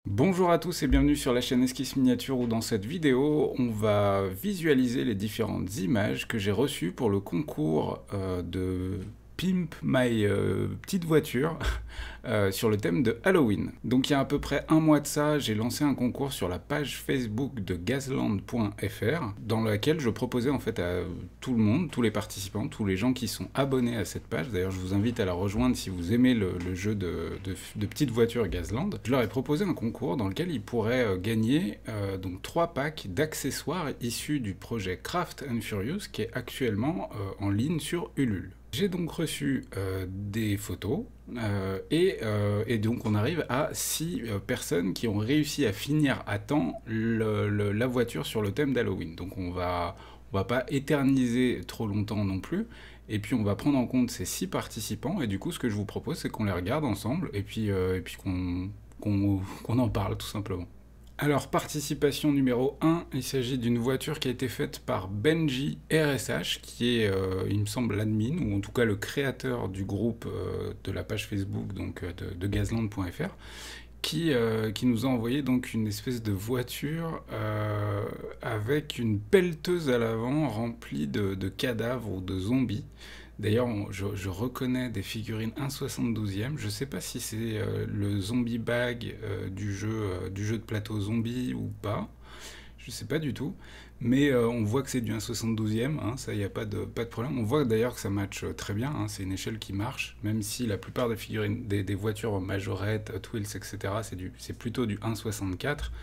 Bonjour à tous et bienvenue sur la chaîne Esquisse Miniature où dans cette vidéo on va visualiser les différentes images que j'ai reçues pour le concours de Pimp My petite voiture sur le thème de Halloween. Donc il y a à peu près un mois de ça, j'ai lancé un concours sur la page Facebook de gazland.fr dans laquelle je proposais en fait à tout le monde, tous les participants, tous les gens qui sont abonnés à cette page, d'ailleurs je vous invite à la rejoindre si vous aimez le jeu de petites voitures Gazland, je leur ai proposé un concours dans lequel ils pourraient gagner donc 3 packs d'accessoires issus du projet Craft and Furious qui est actuellement en ligne sur Ulule. J'ai donc reçu des photos et donc on arrive à 6 personnes qui ont réussi à finir à temps la voiture sur le thème d'Halloween. Donc on va pas éterniser trop longtemps non plus. Et puis on va prendre en compte ces 6 participants. Et du coup ce que je vous propose c'est qu'on les regarde ensemble et puis qu'on en parle tout simplement. Alors, participation numéro 1, il s'agit d'une voiture qui a été faite par Benji RSH, qui est, il me semble, l'admin, ou en tout cas le créateur du groupe de la page Facebook donc, de gazland.fr, qui nous a envoyé donc une espèce de voiture avec une pelleteuse à l'avant remplie de cadavres ou de zombies. D'ailleurs, je reconnais des figurines 1/72e. Je sais pas si c'est le zombie bag du jeu de plateau zombie ou pas. Je sais pas du tout. Mais on voit que c'est du 1/72e, hein, ça, il n'y a pas de problème. On voit d'ailleurs que ça match très bien, hein, c'est une échelle qui marche, même si la plupart des figurines, des voitures Majorette, Hot Wheels, etc., c'est plutôt du 1/64.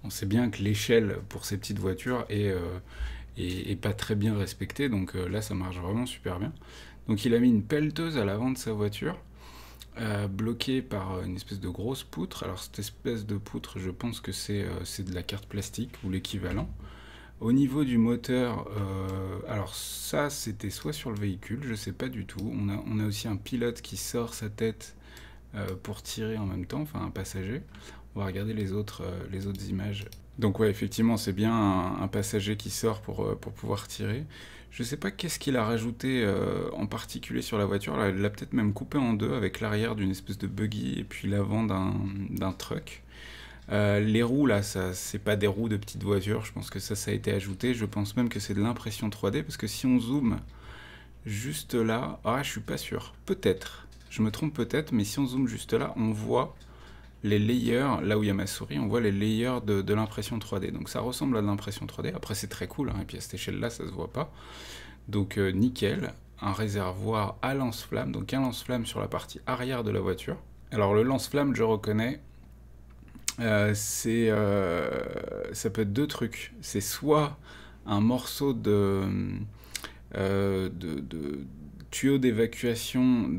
On sait bien que l'échelle pour ces petites voitures est pas très bien respectée, donc là ça marche vraiment super bien. Donc il a mis une pelleteuse à l'avant de sa voiture, bloquée par une espèce de grosse poutre. Alors cette espèce de poutre, je pense que c'est de la carte plastique ou l'équivalent. Au niveau du moteur, alors ça c'était soit sur le véhicule, je sais pas du tout. On a aussi un pilote qui sort sa tête pour tirer en même temps, enfin un passager. On va regarder les autres images. Donc ouais, effectivement, c'est bien un passager qui sort pour pouvoir tirer. Je sais pas qu'est-ce qu'il a rajouté en particulier sur la voiture. Là, il l'a peut-être même coupé en deux avec l'arrière d'une espèce de buggy et puis l'avant d'un truck. Les roues, là, ça, c'est pas des roues de petite voiture. Je pense que ça a été ajouté. Je pense même que c'est de l'impression 3D parce que si on zoome juste là, ah, je suis pas sûr. Peut-être. Je me trompe peut-être, mais si on zoome juste là, on voit les layers, là où il y a ma souris, on voit les layers de l'impression 3D. Donc ça ressemble à de l'impression 3D. Après, c'est très cool, hein, et puis à cette échelle-là, ça se voit pas. Donc nickel. Un réservoir à lance-flamme, donc un lance-flamme sur la partie arrière de la voiture. Alors le lance-flamme, je reconnais, ça peut être deux trucs. C'est soit un morceau de tuyau d'évacuation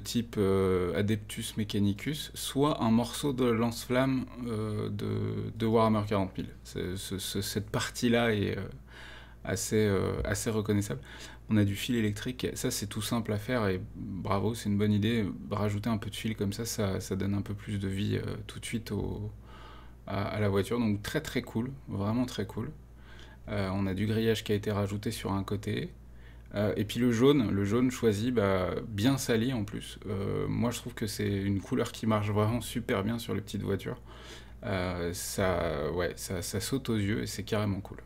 type Adeptus Mechanicus, soit un morceau de lance-flamme de Warhammer 40 000. Cette partie-là est assez reconnaissable. On a du fil électrique, ça c'est tout simple à faire et bravo, c'est une bonne idée. Rajouter un peu de fil comme ça donne un peu plus de vie tout de suite à la voiture, donc très très cool, vraiment très cool. On a du grillage qui a été rajouté sur un côté. Et puis le jaune choisi, bien sali en plus. Moi je trouve que c'est une couleur qui marche vraiment super bien sur les petites voitures. Ça saute aux yeux et c'est carrément cool.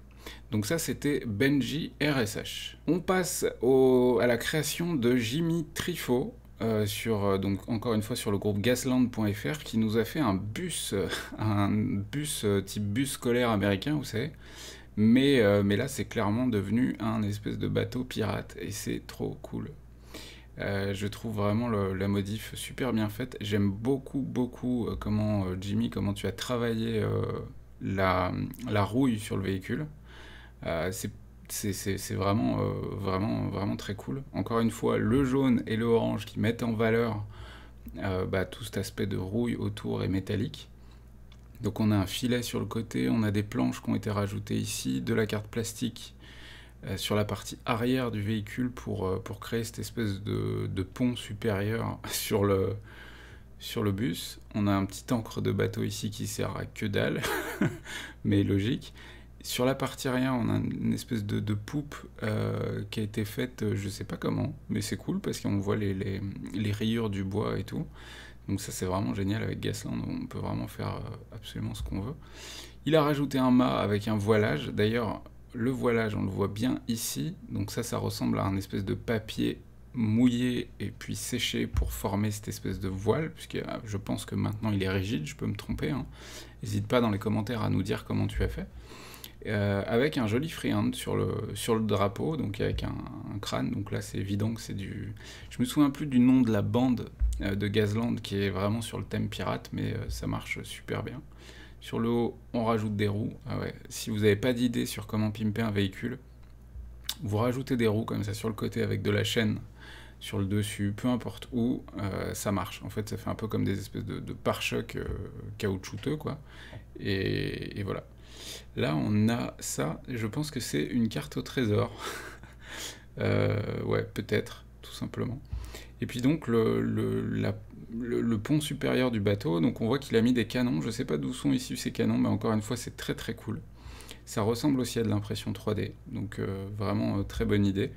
Donc ça c'était Benji RSH. On passe à la création de Jimmy Trifot, donc encore une fois sur le groupe Gazland.fr qui nous a fait un bus, type bus scolaire américain, vous savez. Mais là, c'est clairement devenu un espèce de bateau pirate, et c'est trop cool. Je trouve vraiment la modif super bien faite. J'aime beaucoup Jimmy, comment tu as travaillé la rouille sur le véhicule. C'est vraiment très cool. Encore une fois, le jaune et le orange qui mettent en valeur tout cet aspect de rouille autour et métallique. Donc on a un filet sur le côté, on a des planches qui ont été rajoutées ici, de la carte plastique sur la partie arrière du véhicule pour créer cette espèce de pont supérieur sur le bus. On a un petit encre de bateau ici qui sert à que dalle, mais logique. Sur la partie arrière, on a une espèce de poupe qui a été faite, je sais pas comment, mais c'est cool parce qu'on voit les rayures du bois et tout. Donc ça c'est vraiment génial avec Gasland, on peut vraiment faire absolument ce qu'on veut. Il a rajouté un mât avec un voilage, d'ailleurs le voilage on le voit bien ici, donc ça ressemble à un espèce de papier mouillé et puis séché pour former cette espèce de voile, puisque je pense que maintenant il est rigide, je peux me tromper, hein. N'hésite pas dans les commentaires à nous dire comment tu as fait. Avec un joli freehand sur le drapeau, donc avec un crâne, donc là c'est évident que c'est du... Je me souviens plus du nom de la bande de Gasland qui est vraiment sur le thème pirate, mais ça marche super bien. Sur le haut, on rajoute des roues. Ah ouais. Si vous n'avez pas d'idée sur comment pimper un véhicule, vous rajoutez des roues comme ça sur le côté avec de la chaîne sur le dessus, peu importe où, ça marche. En fait, ça fait un peu comme des espèces de pare-chocs caoutchouteux, quoi. Et voilà. Là, on a ça. Je pense que c'est une carte au trésor. Ouais, peut-être, tout simplement. Et puis donc, le pont supérieur du bateau, donc on voit qu'il a mis des canons. Je sais pas d'où sont issus ces canons, mais encore une fois, c'est très très cool. Ça ressemble aussi à de l'impression 3D, donc vraiment très bonne idée.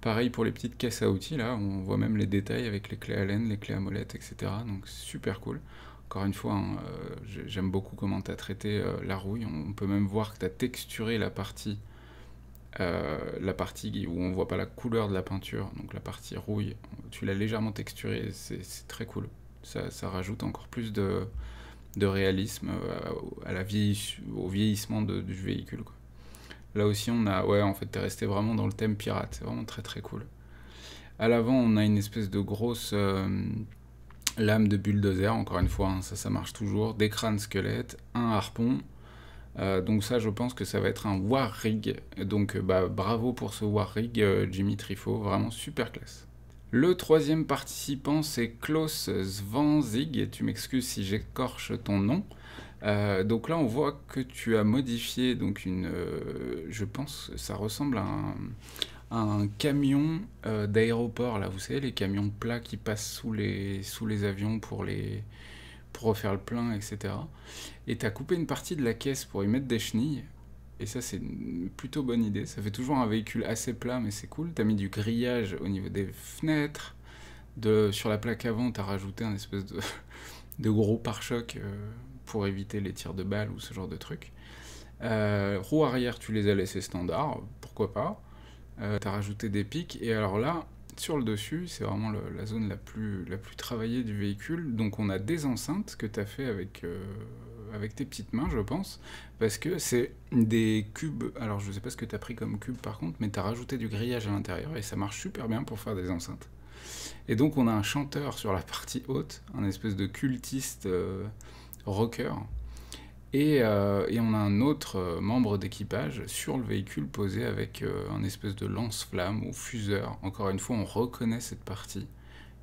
Pareil pour les petites caisses à outils, là, on voit même les détails avec les clés Allen, les clés à molette, etc. Donc super cool. Encore une fois, hein, j'aime beaucoup comment tu as traité la rouille. On peut même voir que tu as texturé la partie où on voit pas la couleur de la peinture, donc la partie rouille, tu l'as légèrement texturée, c'est très cool. Ça rajoute encore plus de réalisme au vieillissement du véhicule, quoi. Là aussi, ouais, en fait, t'es resté vraiment dans le thème pirate, c'est vraiment très très cool. À l'avant, on a une espèce de grosse lame de bulldozer, encore une fois, hein, ça marche toujours, des crânes squelettes, un harpon. Donc ça, je pense que ça va être un war rig. Donc bravo pour ce war rig, Jimmy Trifo, vraiment super classe. Le troisième participant, c'est Klaus Zwanzig, et tu m'excuses si j'écorche ton nom. Donc là, on voit que tu as modifié donc je pense que ça ressemble à un camion d'aéroport, là, vous savez, les camions plats qui passent sous les avions pour refaire le plein, etc. Et tu as coupé une partie de la caisse pour y mettre des chenilles. Et ça, c'est une plutôt bonne idée. Ça fait toujours un véhicule assez plat, mais c'est cool. Tu as mis du grillage au niveau des fenêtres. Sur la plaque avant, tu as rajouté un espèce de gros pare-choc pour éviter les tirs de balles ou ce genre de trucs. Roues arrière, tu les as laissées standard, pourquoi pas. Tu as rajouté des pics. Et alors là, sur le dessus, c'est vraiment la zone la plus travaillée du véhicule. Donc on a des enceintes que tu as fait avec tes petites mains, je pense, parce que c'est des cubes. Alors je sais pas ce que tu as pris comme cube par contre, mais tu as rajouté du grillage à l'intérieur et ça marche super bien pour faire des enceintes. Et donc on a un chanteur sur la partie haute, un espèce de cultiste rocker, et on a un autre membre d'équipage sur le véhicule posé avec un espèce de lance-flamme ou fuseur. Encore une fois, on reconnaît cette partie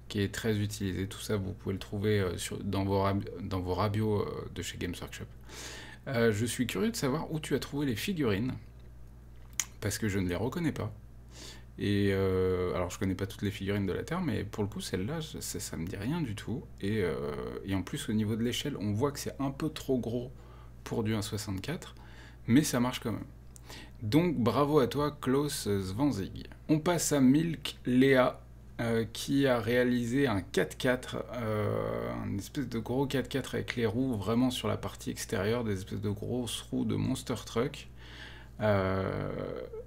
qui est très utilisée. Tout ça, vous pouvez le trouver dans vos rabios de chez Games Workshop. Je suis curieux de savoir où tu as trouvé les figurines, parce que je ne les reconnais pas. Et alors, je connais pas toutes les figurines de la Terre, mais pour le coup, celle-là, ça me dit rien du tout. Et en plus, au niveau de l'échelle, on voit que c'est un peu trop gros pour du 1,64, mais ça marche quand même. Donc, bravo à toi, Klaus Zwanzig. On passe à Milk Léa, qui a réalisé un 4x4, un espèce de gros 4x4 avec les roues vraiment sur la partie extérieure, des espèces de grosses roues de Monster Truck.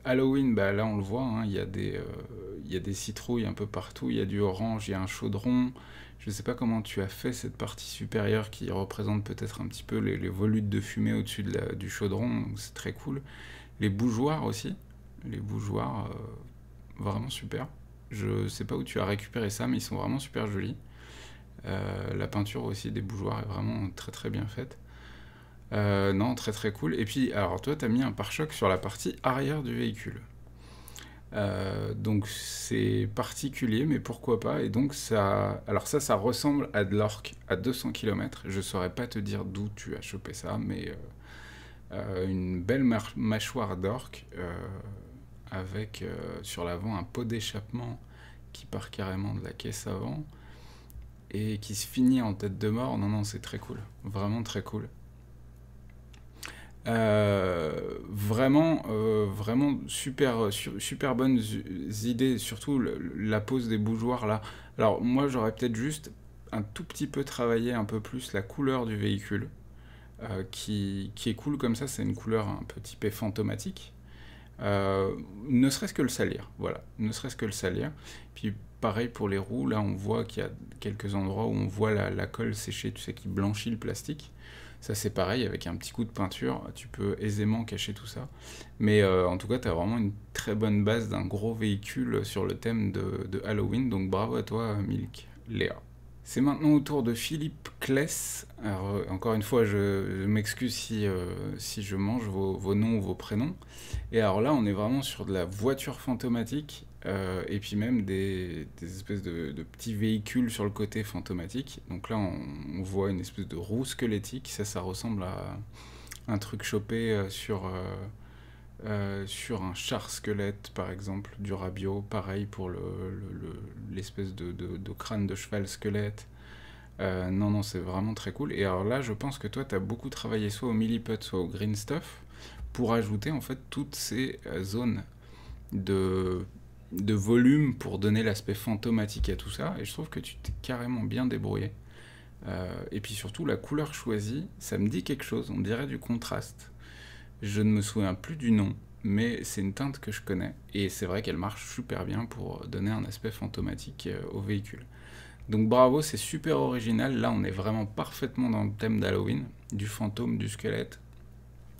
Halloween, là on le voit, hein, il y a des citrouilles un peu partout, il y a du orange, il y a un chaudron. Je ne sais pas comment tu as fait cette partie supérieure qui représente peut-être un petit peu les volutes de fumée au-dessus du chaudron, c'est très cool. Les bougeoirs aussi, les bougeoirs, vraiment super. Je sais pas où tu as récupéré ça, mais ils sont vraiment super jolis. La peinture aussi des bougeoirs est vraiment très très bien faite. Non, très très cool. Et puis, alors toi, tu as mis un pare-choc sur la partie arrière du véhicule. Donc c'est particulier, mais pourquoi pas. Et donc alors ça ressemble à de l'orque à 200 km. Je saurais pas te dire d'où tu as chopé ça, mais une belle mâchoire d'orque avec sur l'avant un pot d'échappement qui part carrément de la caisse avant et qui se finit en tête de mort. Non, c'est très cool, vraiment très cool. Vraiment super bonnes idées, surtout la pose des bougeoirs là. Alors moi j'aurais peut-être juste un tout petit peu travailler un peu plus la couleur du véhicule, qui est cool comme ça, c'est une couleur un peu typée fantomatique. Ne serait-ce que le salir, voilà, ne serait-ce que le salir. Puis pareil pour les roues, là on voit qu'il y a quelques endroits où on voit la colle sécher, tu sais, qui blanchit le plastique. Ça c'est pareil, avec un petit coup de peinture, tu peux aisément cacher tout ça. Mais en tout cas, tu as vraiment une très bonne base d'un gros véhicule sur le thème de Halloween, donc bravo à toi Milk, Léa. C'est maintenant au tour de Philippe Kless. Alors, encore une fois, je m'excuse si je mange vos noms ou vos prénoms. Et alors là, on est vraiment sur de la voiture fantomatique, et puis même des espèces de petits véhicules sur le côté fantomatique. Donc là, on voit une espèce de roue squelettique. Ça ressemble à un truc chopé sur un char squelette, par exemple, du Rabio. Pareil pour l'espèce de crâne de cheval squelette. Non, non, c'est vraiment très cool. Et alors là, je pense que toi, tu as beaucoup travaillé soit au milliput, soit au green stuff, pour ajouter en fait toutes ces zones de, de volume pour donner l'aspect fantomatique à tout ça. Et je trouve que tu t'es carrément bien débrouillé. Et puis surtout, la couleur choisie, ça me dit quelque chose. On dirait du contraste. Je ne me souviens plus du nom, mais c'est une teinte que je connais. Et c'est vrai qu'elle marche super bien pour donner un aspect fantomatique au véhicule. Donc bravo, c'est super original. Là, on est vraiment parfaitement dans le thème d'Halloween, du fantôme, du squelette.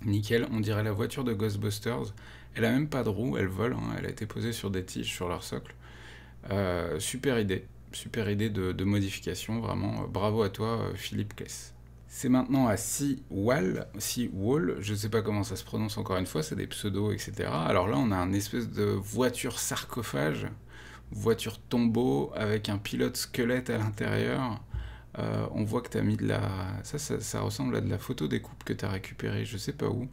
Nickel, on dirait la voiture de Ghostbusters. Elle a même pas de roue, elle vole, hein, elle a été posée sur des tiges sur leur socle. Super idée de modification, vraiment. Bravo à toi, Philippe Kless. C'est maintenant à Seawall, je sais pas comment ça se prononce encore une fois, c'est des pseudos, etc. Alors là, on a un espèce de voiture sarcophage, voiture tombeau, avec un pilote squelette à l'intérieur. On voit que tu as mis de la... Ça ressemble à de la photo découpe que tu as récupérée, je sais pas où.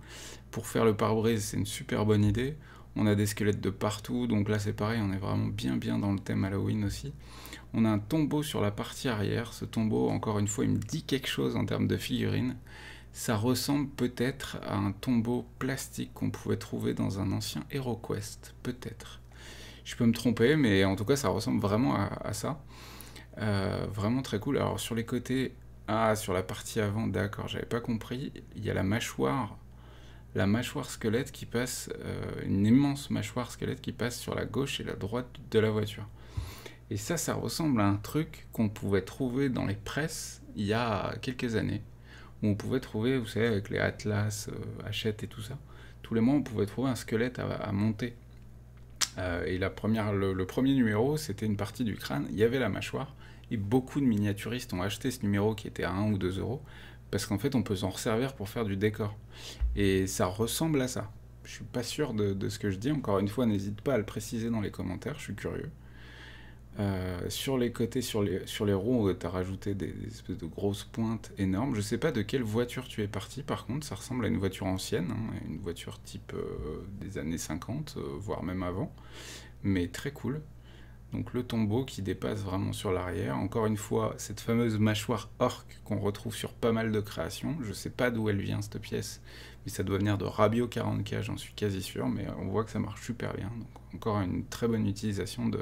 Pour faire le pare-brise, c'est une super bonne idée. On a des squelettes de partout, donc là c'est pareil, on est vraiment bien dans le thème Halloween aussi. On a un tombeau sur la partie arrière. Ce tombeau, encore une fois, il me dit quelque chose en termes de figurine. Ça ressemble peut-être à un tombeau plastique qu'on pouvait trouver dans un ancien HeroQuest, peut-être. Je peux me tromper, mais en tout cas, ça ressemble vraiment à ça. Vraiment très cool. Alors sur les côtés, sur la partie avant, d'accord, j'avais pas compris. Il y a la mâchoire squelette qui passe, une immense mâchoire squelette qui passe sur la gauche et la droite de la voiture. Et ça ressemble à un truc qu'on pouvait trouver dans les presses il y a quelques années, où on pouvait trouver, vous savez, avec les Atlas, Hachette et tout ça, tous les mois on pouvait trouver un squelette à monter. Et le premier numéro, c'était une partie du crâne, il y avait la mâchoire, et beaucoup de miniaturistes ont acheté ce numéro qui était à 1 ou 2 euros, parce qu'en fait on peut s'en resservir pour faire du décor. Et ça ressemble à ça. Je suis pas sûr de ce que je dis, encore une fois, n'hésite pas à le préciser dans les commentaires, je suis curieux. Sur les côtés, sur les roues, tu as rajouté des espèces de grosses pointes énormes. Je sais pas de quelle voiture tu es parti, par contre, ça ressemble à une voiture ancienne, hein, une voiture type des années 50, voire même avant, mais très cool. Donc le tombeau qui dépasse vraiment sur l'arrière. Encore une fois, cette fameuse mâchoire orque qu'on retrouve sur pas mal de créations. Je sais pas d'où elle vient cette pièce, mais ça doit venir de Rabio 40K, j'en suis quasi sûr, mais on voit que ça marche super bien. Donc encore une très bonne utilisation de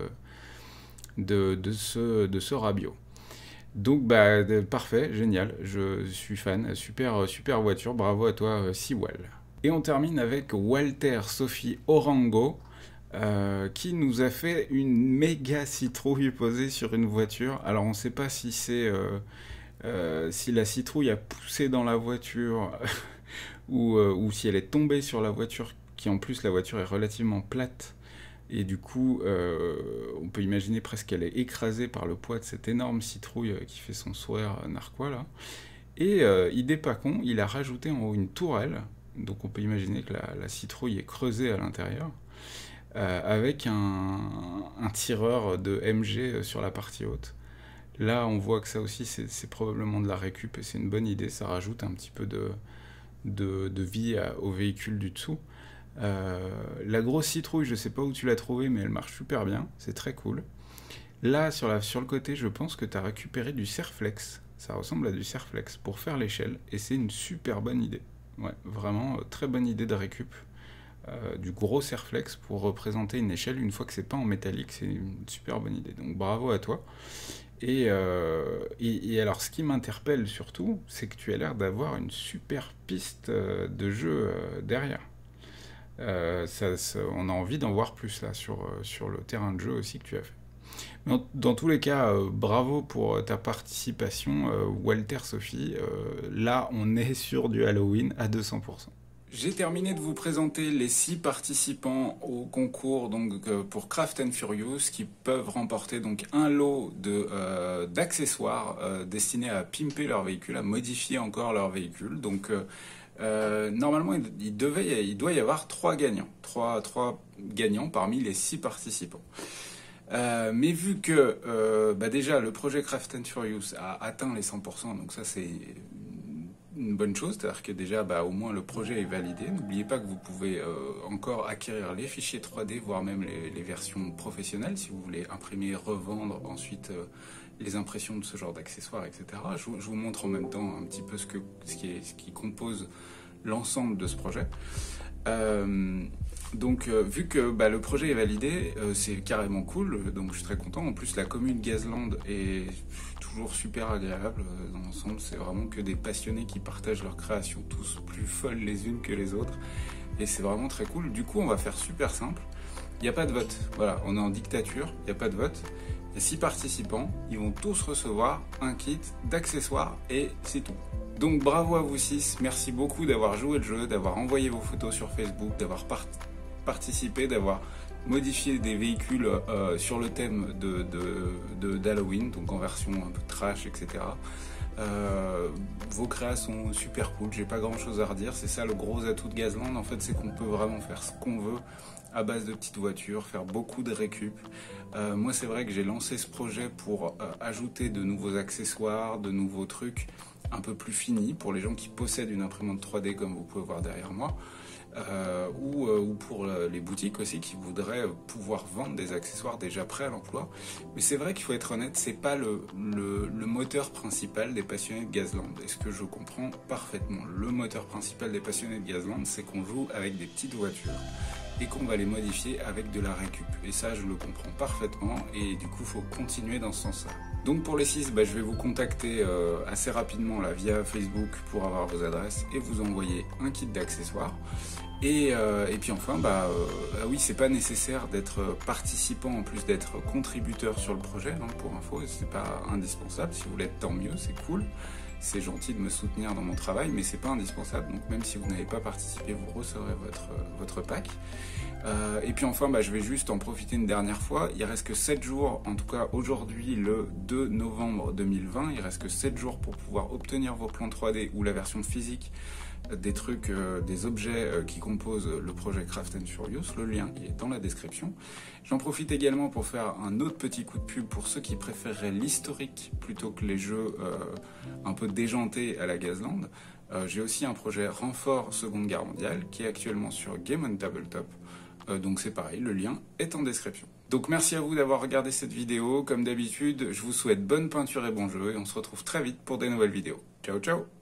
ce Rabio. Donc parfait, génial, je suis fan, super voiture, bravo à toi Seawall. Et on termine avec Walter Sophie Orango, qui nous a fait une méga citrouille posée sur une voiture. Alors on ne sait pas si si la citrouille a poussé dans la voiture ou si elle est tombée sur la voiture, qui en plus la voiture est relativement plate. Et du coup, on peut imaginer presque qu'elle est écrasée par le poids de cette énorme citrouille qui fait son sourire narquois là. Et idée pas con, il a rajouté en haut une tourelle, donc on peut imaginer que la citrouille est creusée à l'intérieur, avec un tireur de MG sur la partie haute. Là, on voit que ça aussi, c'est probablement de la récup, et c'est une bonne idée, ça rajoute un petit peu de vie au véhicule du dessous. La grosse citrouille, je sais pas où tu l'as trouvée, mais elle marche super bien, c'est très cool. Là, sur le côté, je pense que tu as récupéré du Serflex, ça ressemble à du Serflex, pour faire l'échelle, et c'est une super bonne idée. Ouais, vraiment, très bonne idée de récup. Du gros Serflex pour représenter une échelle une fois que c'est pas en métallique, c'est une super bonne idée. Donc bravo à toi. Et alors, ce qui m'interpelle surtout, c'est que tu as l'air d'avoir une super piste de jeu derrière. On a envie d'en voir plus là sur le terrain de jeu aussi que tu as fait. Mais dans tous les cas, bravo pour ta participation, Walter Sophie. Là, on est sur du Halloween à 200%. J'ai terminé de vous présenter les 6 participants au concours donc, pour Craft and Furious qui peuvent remporter donc un lot d'accessoires destinés à pimper leur véhicule, à modifier encore leur véhicule. Donc normalement il doit y avoir 3 gagnants, 3 gagnants parmi les 6 participants. Mais vu que déjà le projet Craft and Furious a atteint les 100%, donc ça c'est une bonne chose, c'est-à-dire que déjà au moins le projet est validé. N'oubliez pas que vous pouvez encore acquérir les fichiers 3D, voire même les versions professionnelles si vous voulez imprimer, revendre ensuite les impressions de ce genre d'accessoires, etc. Je vous montre en même temps un petit peu ce qui compose l'ensemble de ce projet. Donc vu que le projet est validé, c'est carrément cool, donc je suis très content. En plus la commune Gazland est toujours super agréable dans l'ensemble, c'est vraiment que des passionnés qui partagent leurs créations, tous plus folles les unes que les autres, et c'est vraiment très cool. Du coup on va faire super simple, il n'y a pas de vote, voilà, on est en dictature, il n'y a pas de vote. Il y a 6 participants, ils vont tous recevoir un kit d'accessoires et c'est tout. Donc bravo à vous 6, merci beaucoup d'avoir joué le jeu, d'avoir envoyé vos photos sur Facebook, d'avoir participé, d'avoir modifié des véhicules sur le thème d'Halloween, donc en version un peu trash, etc. Vos créas sont super cool, j'ai pas grand chose à redire, c'est ça le gros atout de Gazland en fait, c'est qu'on peut vraiment faire ce qu'on veut à base de petites voitures, faire beaucoup de récup. Moi c'est vrai que j'ai lancé ce projet pour ajouter de nouveaux accessoires, de nouveaux trucs un peu plus finis pour les gens qui possèdent une imprimante 3D comme vous pouvez voir derrière moi. Ou pour les boutiques aussi qui voudraient pouvoir vendre des accessoires déjà prêts à l'emploi. Mais c'est vrai qu'il faut être honnête, c'est pas le moteur principal des passionnés de Gazland. Et ce que je comprends parfaitement, le moteur principal des passionnés de Gazland, c'est qu'on joue avec des petites voitures et qu'on va les modifier avec de la récup. Et ça, je le comprends parfaitement et du coup, il faut continuer dans ce sens-là. Donc pour les 6, je vais vous contacter assez rapidement là, via Facebook pour avoir vos adresses et vous envoyer un kit d'accessoires. Et puis enfin, oui, c'est pas nécessaire d'être participant en plus d'être contributeur sur le projet, hein, pour info, c'est pas indispensable. Si vous l'êtes, tant mieux, c'est cool. C'est gentil de me soutenir dans mon travail, mais c'est pas indispensable. Donc même si vous n'avez pas participé, vous recevrez votre pack. Et puis enfin, je vais juste en profiter une dernière fois. Il reste que 7 jours, en tout cas aujourd'hui, le 2 novembre 2020, il reste que 7 jours pour pouvoir obtenir vos plans 3D ou la version physique des trucs, des objets qui composent le projet Craft and Furious. Le lien il est dans la description. J'en profite également pour faire un autre petit coup de pub pour ceux qui préféreraient l'historique plutôt que les jeux un peu déjantés à la Gazland. J'ai aussi un projet Renfort Seconde Guerre mondiale qui est actuellement sur Game on Tabletop. Donc c'est pareil, le lien est en description. Donc merci à vous d'avoir regardé cette vidéo. Comme d'habitude, je vous souhaite bonne peinture et bon jeu et on se retrouve très vite pour des nouvelles vidéos. Ciao ciao!